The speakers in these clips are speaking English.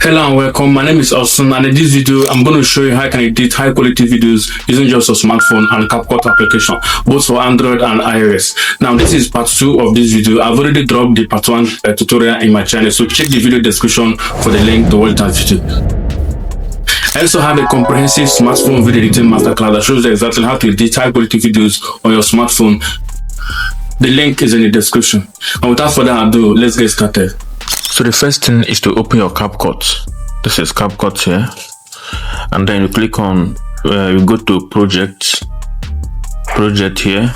Hello and welcome. My name is Austin, and in this video I'm going to show you how you can edit high quality videos using just your smartphone and Capcut application, both for Android and iOS. Now this is part 2 of this video. I've already dropped the part 1 tutorial in my channel, so check the video description for the link to watch that video. I also have a comprehensive smartphone video editing masterclass that shows you exactly how to edit high quality videos on your smartphone. The link is in the description. And without further ado, let's get started. So the first thing is to open your Capcut. This is Capcut here, and then you click on you go to project here.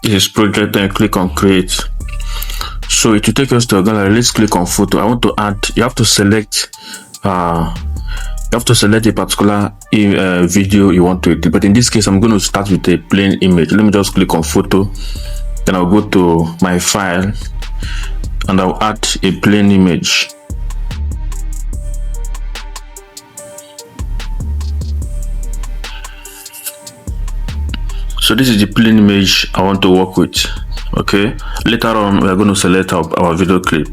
This is project, then you click on create. So it will take us to a gallery. Let's click on photo. I want to add, you have to select a particular video you want to edit, but in this case I'm going to start with a plain image. Let me just click on photo, then I'll go to my file and I'll add a plain image. So this is the plain image I want to work with. Okay, later on we are going to select our video clip.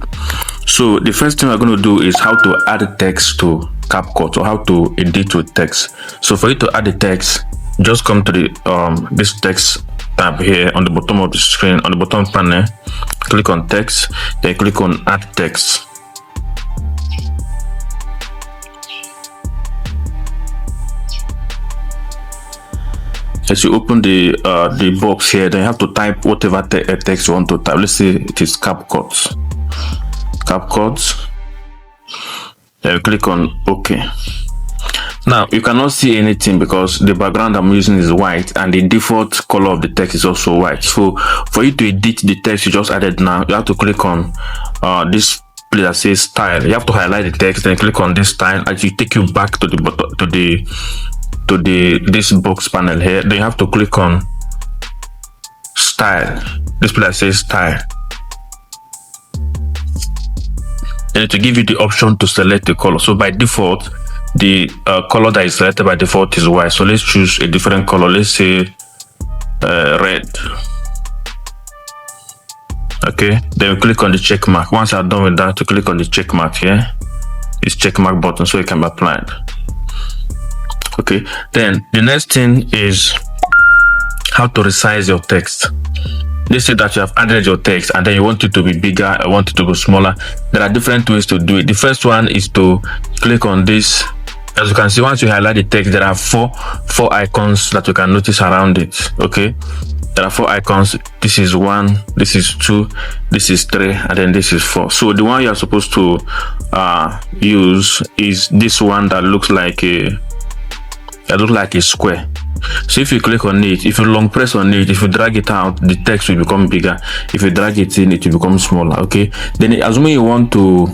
So the first thing we're going to do is how to add text to Capcut, or how to edit with text. So for you to add the text, just come to the this text tab here on the bottom of the screen, on the bottom panel, click on text, then click on add text. As you open the box here, then you have to type whatever text you want to type. Let's say it is Capcut. Then you click on OK. Now you cannot see anything because the background I'm using is white and the default color of the text is also white. So for you to edit the text you just added now, you have to click on this place that says style. You have to highlight the text, then click on this style, and it take you back to the bottom, to this box panel here. Then you have to click on style. This place that says style. And to give you the option to select the color. So by default, the color that is selected by default is white. So let's choose a different color. Let's say red. Okay, then we click on the check mark. Once you're done with that, to click on the check mark here. It's check mark button, so it can be applied. Okay, then the next thing is how to resize your text. Let's say that you have added your text and then you want it to be bigger, or want it to be smaller. There are different ways to do it. The first one is to click on this. As you can see, once you highlight the text, there are four icons that you can notice around it. Okay, there are 4 icons. This is 1, this is 2, this is 3, and then this is 4. So the one you are supposed to use is this one that looks like a square. So if you click on it, if you long press on it, if you drag it out, the text will become bigger. If you drag it in, it will become smaller. Okay, then assuming you want to,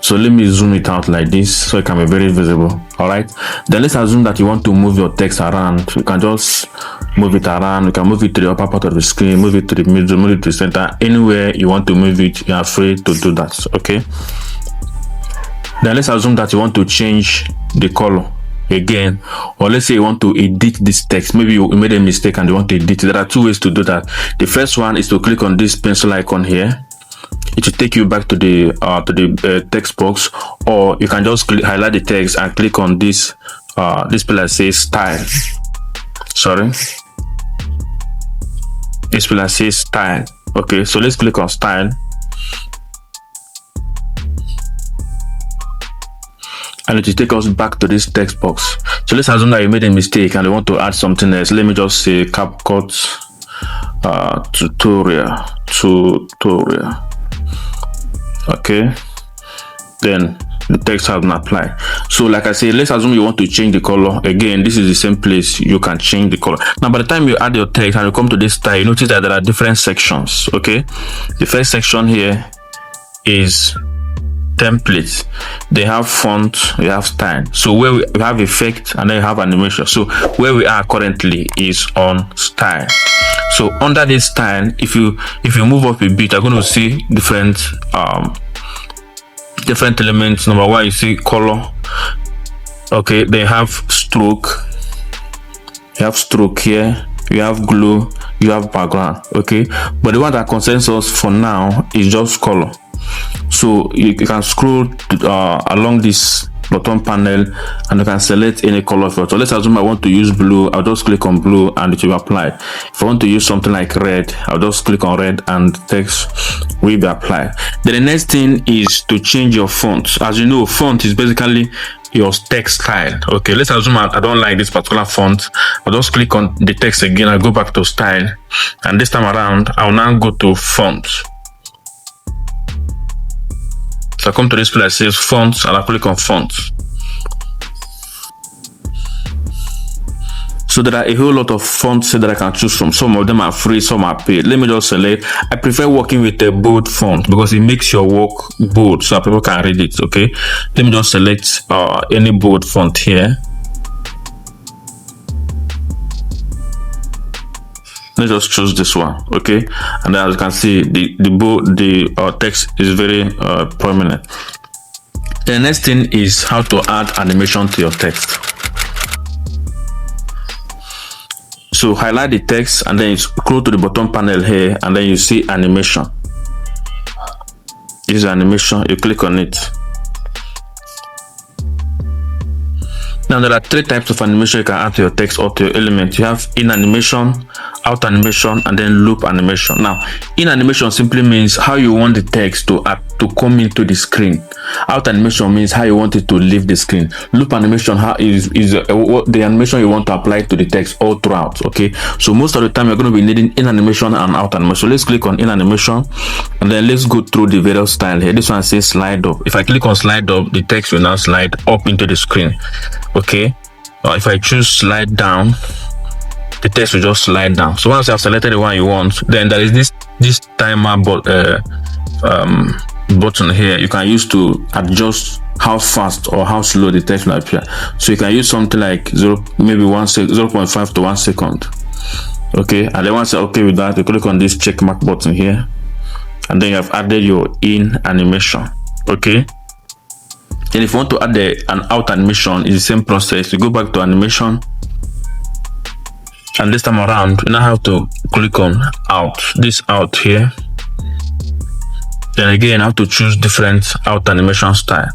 so let me zoom it out like this so it can be very visible. All right, then let's assume that you want to move your text around. You can just move it around. You can move it to the upper part of the screen, move it to the middle, move it to the center. Anywhere you want to move it, you are free to do that. Okay, then let's assume that you want to change the color again, or let's say you want to edit this text. Maybe you made a mistake and you want to edit it. There are 2 ways to do that. The first one is to click on this pencil icon here. It will take you back to the text box, or you can just highlight the text and click on this this place that says style. Sorry, this place that says style. Okay, so let's click on style. And it will take us back to this text box. So let's assume that you made a mistake and you want to add something else. Let me just say Capcut tutorial. Okay, then the text has been applied. So like I said, let's assume you want to change the color. Again, this is the same place you can change the color. Now by the time you add your text and you come to this style, you notice that there are different sections. Okay, the first section here is templates. They have font, we have style. So where we have effect and then you have animation. So where we are currently is on style. So under this style, if you move up a bit, you're going to see different elements. Number 1, you see color. Okay, they have stroke. You have stroke here. You have glow. You have background. Okay, but the one that concerns us for now is just color. So you can scroll along this bottom panel and you can select any color filter. So let's assume I want to use blue. I'll just click on blue and it will apply. If I want to use something like red, I'll just click on red and text will be applied. Then the next thing is to change your font. As you know, font is basically your text style. Okay, let's assume I don't like this particular font. I'll just click on the text again. I'll go back to style, and this time around I'll now go to font. So I come to this place that says fonts and I click on fonts. So there are a whole lot of fonts that I can choose from. Some of them are free, some are paid. Let me just select. I prefer working with a bold font because it makes your work bold so people can read it. Okay, let me just select any bold font here. Let's just choose this one. Okay, and then as you can see, the text is very prominent. The next thing is how to add animation to your text. So highlight the text and then you scroll to the bottom panel here and then you see animation. This is animation, you click on it. Now there are three types of animation you can add to your text or to your element. You have in animation, out animation, and then loop animation. Now in animation simply means how you want the text to come into the screen. Out animation means how you want it to leave the screen. Loop animation is the animation you want to apply to the text all throughout. Okay, so most of the time you're going to be needing in animation and out animation. So let's click on in animation and then let's go through the various style here. This one says slide up. If I click on slide up, the text will now slide up into the screen. Okay, if I choose slide down, the text will just slide down. So once you have selected the one you want, then there is this timer button here you can use to adjust how fast or how slow the text will appear. So you can use something like 0.5 to 1 second. Okay, and then once you're okay with that, you click on this check mark button here and then you have added your in animation. Okay, and if you want to add an out animation, it's the same process. You go back to animation and this time around you now have to click on out, this out here. Then again I have to choose different out animation style,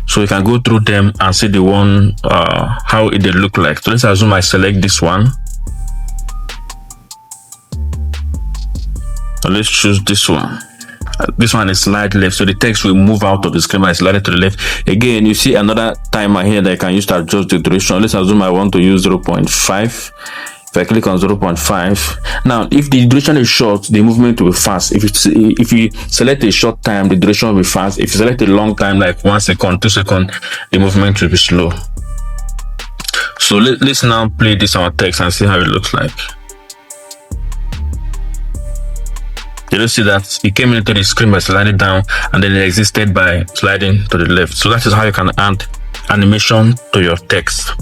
so you can go through them and see the one how it look like. So let's assume I select this one. So let's choose this one. This one is slide left, so the text will move out of the screen and slide it to the left. Again, you see another timer here that I can use to adjust the duration. Let's assume I want to use 0.5. If I click on 0.5, now if the duration is short, the movement will be fast. If you select a short time, the duration will be fast. If you select a long time, like 1 second, 2 seconds, the movement will be slow. So let's now play this on our text and see how it looks like. You see that it came into the screen by sliding down and then it existed by sliding to the left. So that is how you can add animation to your text.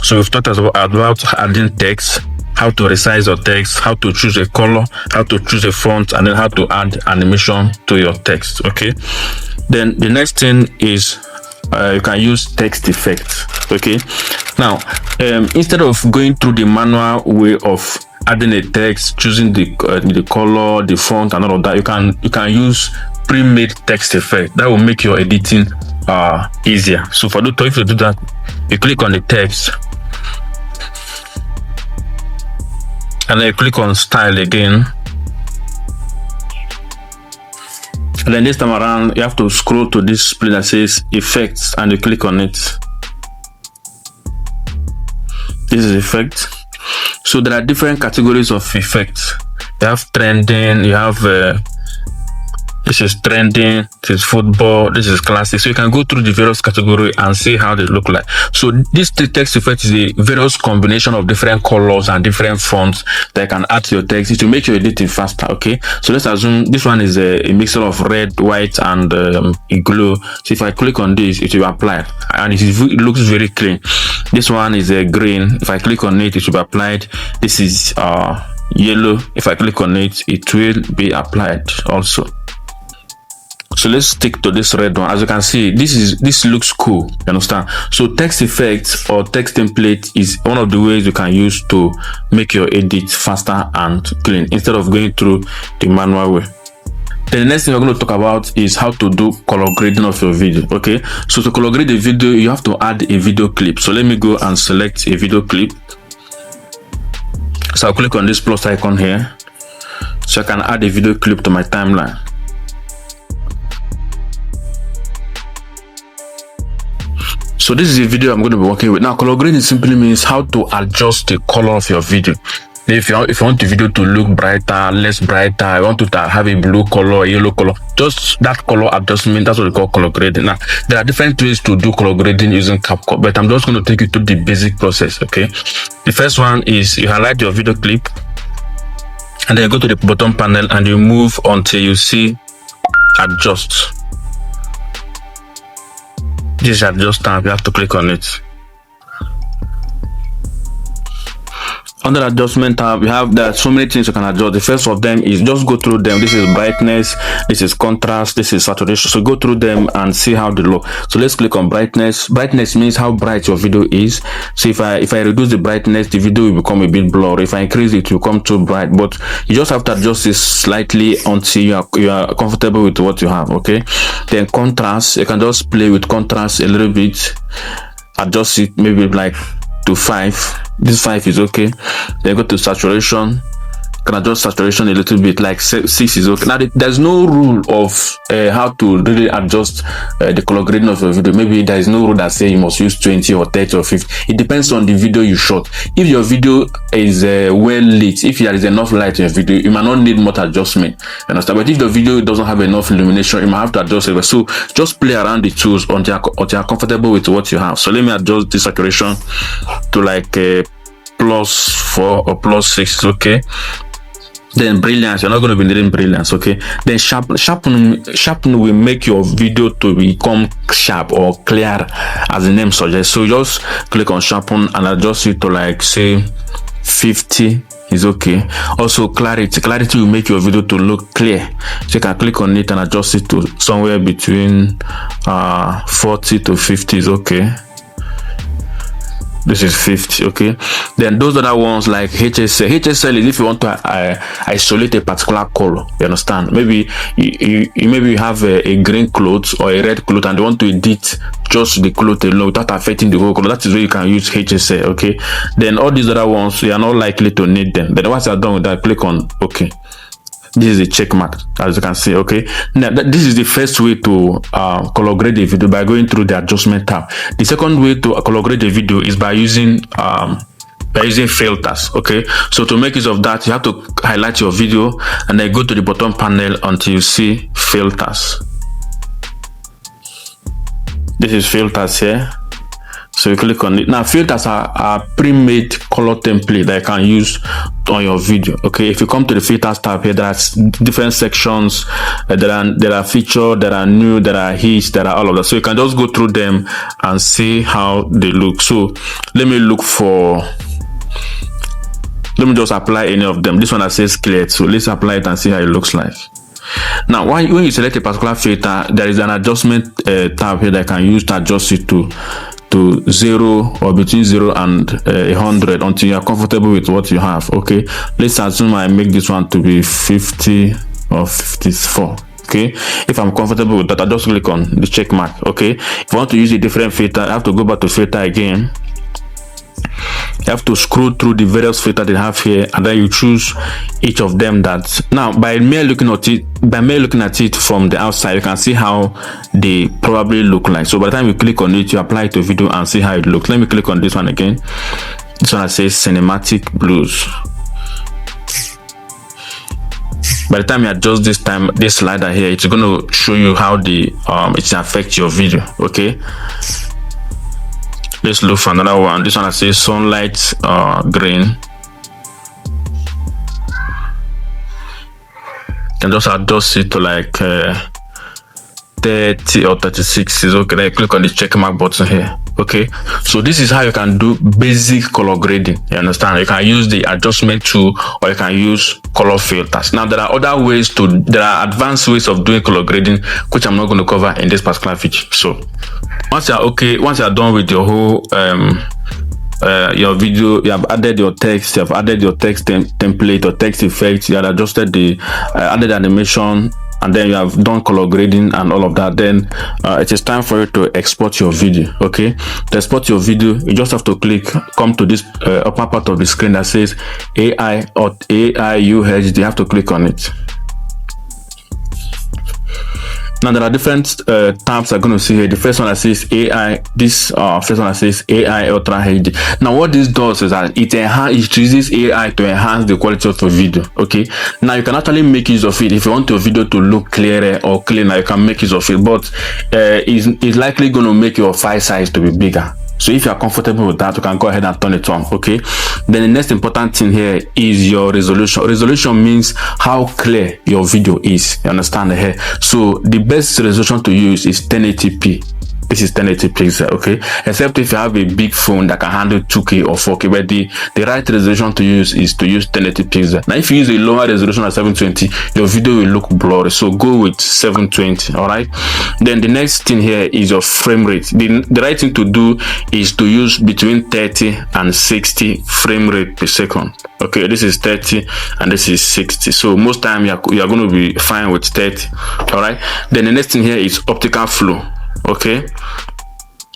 So we've talked about adding text, how to resize your text, how to choose a color, how to choose a font, and then how to add animation to your text. Okay, then the next thing is you can use text effects. Okay, now instead of going through the manual way of adding a text, choosing the color, the font, and all of that, you can use pre-made text effect that will make your editing easier. So if you do that, you click on the text and then you click on style again, and then this time around you have to scroll to this place that says effects and you click on it. This is effect. So there are different categories of effects. You have trending, you have this is trending, this is football, this is classic. So you can go through the various categories and see how they look like. So this text effect is a various combination of different colors and different fonts that you can add to your text to make your editing faster. Okay, so let's assume this one is a mixture of red, white, and glow. So if I click on this, it will apply and it looks very clean. This one is a green. If I click on it, it will be applied. This is yellow. If I click on it, it will be applied also. So let's stick to this red one. As you can see, this looks cool. You understand? So text effects or text template is one of the ways you can use to make your edit faster and clean instead of going through the manual way. Then the next thing we're going to talk about is how to do color grading of your video. Okay, so to color grade the video, you have to add a video clip. So let me go and select a video clip. So I'll click on this plus icon here, so I can add a video clip to my timeline. So this is a video I'm going to be working with. Now, color grading simply means how to adjust the color of your video. If you want the video to look brighter, less brighter, you want to have a blue color, a yellow color, just that color adjustment, that's what we call color grading. Now, there are different ways to do color grading using Capcut, but I'm just going to take you through the basic process, okay? The first one is you highlight your video clip, and then you go to the bottom panel and you move until you see adjust. This is adjust tab, you have to click on it. Under the adjustment tab, there are so many things you can adjust. The first of them is just go through them. This is brightness, this is contrast, this is saturation. So go through them and see how they look. So let's click on brightness. Brightness means how bright your video is. So if I reduce the brightness, the video will become a bit blurry. If I increase it, it will become too bright. But you just have to adjust it slightly until you are comfortable with what you have. Okay. Then contrast, you can just play with contrast a little bit. Adjust it maybe like to 5. This 5 is okay. Then go to saturation. Can adjust saturation a little bit, like 6 is okay. Now there's no rule of how to really adjust the color grading of your video. Maybe there is no rule that says you must use 20 or 30 or 50. It depends on the video you shot. If your video is well lit, if there is enough light in your video, you might not need much adjustment. You understand? But if the video doesn't have enough illumination, you might have to adjust it. So just play around the tools until you're comfortable with what you have. So let me adjust the saturation to like +4 or +6, okay? Then brilliance, you're not going to be needing brilliance, okay? Then sharpen will make your video to become sharp or clear, as the name suggests. So just click on sharpen and adjust it to like say 50 is okay. Also clarity will make your video to look clear. So you can click on it and adjust it to somewhere between 40 to 50 is okay. This is 50, okay? Then those other ones like HSL. HSL is if you want to isolate a particular color. You understand? Maybe you have a green cloth or a red cloth and you want to edit just the cloth alone without affecting the whole color. That is where you can use HSL, okay? Then all these other ones, you are not likely to need them. Then once you are done with that, click on OK. This is a check mark, as you can see, okay? Now, this is the first way to color grade a video, by going through the adjustment tab. The second way to color grade a video is by using filters, okay? So to make use of that, you have to highlight your video and then go to the bottom panel until you see filters. This is filters here. So you click on it. Now filters are pre-made color template that you can use on your video, okay? If you come to the filters tab here, there are different sections. There are features, there are new, there are hits, there are all of that. So you can just go through them and see how they look. So let me just apply any of them. This one that says clear, so let's apply it and see how it looks like. Now when you select a particular filter, there is an adjustment tab here that you can use to adjust it to 0 or between 0 and 100 until you are comfortable with what you have, okay? Let's assume I make this one to be 50 or 54, okay? If I'm comfortable with that, I just click on the check mark, okay? If I want to use a different filter, I have to go back to filter again. You have to scroll through the various filters they have here, and then you choose each of them. That now by mere looking at it from the outside, you can see how they probably look like. So by the time you click on it, you apply it to video and see how it looks. Let me click on this one again. This one that says cinematic blues. By the time you adjust this slider here, it's going to show you how it affects your video, okay? Let's look for another one. This one that says sunlight green. You can just adjust it to like 30 or 36 is okay. Then click on the check mark button here, okay? So this is how you can do basic color grading. You understand? You can use the adjustment tool or you can use color filters. Now there are advanced ways of doing color grading, which I'm not going to cover in this particular video. So once you're done with your whole your video, you have added your text, template or text effect, you have adjusted the added animation, and then you have done color grading and all of that, then it is time for you to export your video. Okay, to export your video, you just have to come to this upper part of the screen that says AI or AIUHD. You have to click on it. Now there are different tabs I'm going to see here. The first one that says AI, this first one that says AI Ultra HD. Now what this does is that it uses AI to enhance the quality of your video. Okay, now you can actually make use of it. If you want your video to look clearer or cleaner, you can make use of it, but it's likely going to make your file size to be bigger. So if you are comfortable with that, you can go ahead and turn it on. Okay, then the next important thing here is your resolution. Resolution means how clear your video is. You understand here? So the best resolution to use is 1080p. This is 1080 pixel, okay, except if you have a big phone that can handle 2K or 4K, but the right resolution to use is to use 1080 pixel. Now if you use a lower resolution at 720, your video will look blurry, so go with 720. all right, then the next thing here is your frame rate. The right thing to do is to use between 30 and 60 frame rate per second. Okay, this is 30 and this is 60, so most time you are going to be fine with 30. all right, then the next thing here is optical flow. Okay,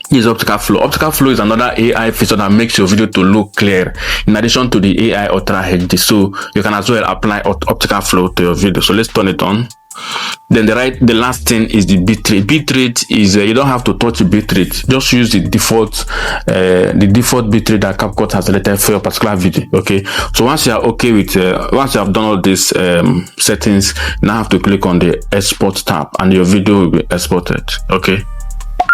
is optical flow. Optical flow is another AI feature that makes your video to look clear in addition to the AI Ultra HD, so you can as well apply optical flow to your video. So let's turn it on. Then the last thing is the bitrate. Bitrate is you don't have to touch the bitrate, just use the default bitrate that Capcut has selected for your particular video. Okay, so once you are okay with once you have done all these settings, now have to click on the export tab and your video will be exported. Okay,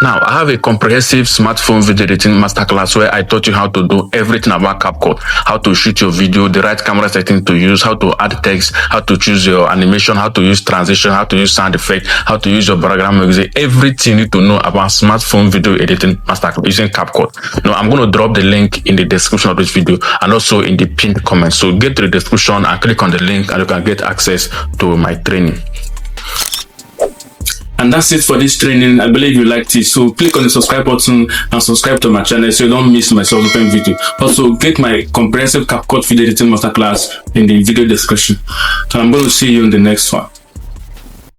now I have a comprehensive smartphone video editing masterclass where I taught you how to do everything about Capcut, how to shoot your video, the right camera setting to use, how to add text, how to choose your animation, how to use transition, how to use sound effect, how to use your background music, everything you need to know about smartphone video editing masterclass using Capcut. Now I'm going to drop the link in the description of this video and also in the pinned comment. So get to the description and click on the link and you can get access to my training. And that's it for this training. I believe you liked it. So click on the subscribe button and subscribe to my channel so you don't miss my subsequent video. Also, get my comprehensive Capcut video editing masterclass in the video description. So I'm going to see you in the next one.